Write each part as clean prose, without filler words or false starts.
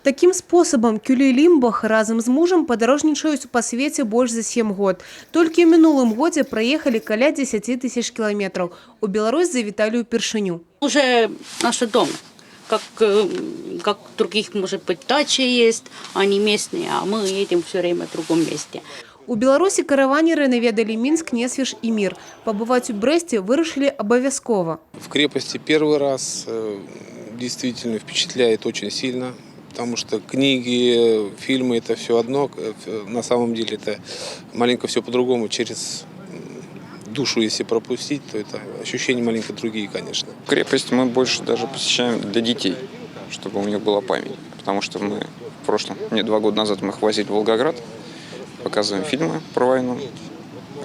Таким способом Кюлі Лімбах разом з мужем падарожнічаюць па свеце больш за 7 год. Толькі ў мінулым годзе праехалі каля 10 тысяч кіламетраў. У Беларусь завіталі ўпершыню. Уже наш дом. Как в других, может быть, дача есть, они местные, а мы едем все время в другом месте. У Беларусі караванеры наведалі Мінск, Несвіж і Мір. Пабываць у Брэсце вырашылі абавязкова. В крепости первый раз действительно впечатляет очень сильно, потому что книги, фильмы – это все одно. На самом деле это маленько все по-другому. Через душу, если пропустить, то это ощущения маленько другие, конечно. Крепость мы больше даже посещаем для детей, чтобы у них была память. Потому что мы в прошлом, 2 года назад мы их возили в Волгоград, показываем фильмы про войну.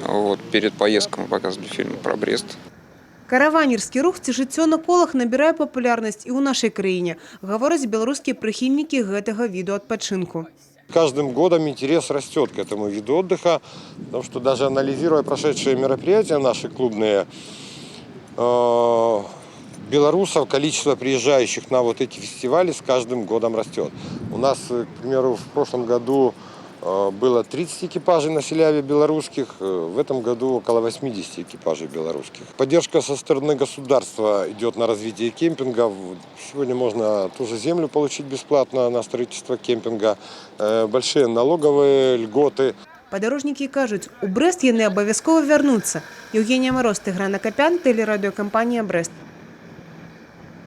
Вот, перед поездкой мы показывали фильмы про Брест. Караванерскі рух ці жыццё на колах набірае папулярнасць і ў нашай краіне, гавораць беларускія прыхільнікі гэтага віду адпачынку. Каждым годом интерес растет к этому виду отдыха, потому что даже анализируя прошедшие мероприятия наши клубные, белорусов, количество приезжающих на вот эти фестивали с каждым годом растет. У нас, к примеру, в прошлом году было 30 экипажей на Селяве белорусских, в этом году около 80 экипажей белорусских. Поддержка со стороны государства идет на развитие кемпингов. Сегодня можно ту же землю получить бесплатно на строительство кемпинга, большие налоговые льготы. Падарожнікі кажуць, у Брэст яны абавязкова вярнуцца. Евгения Мороз, Тигран Акопян, телерадиокомпания «Брест».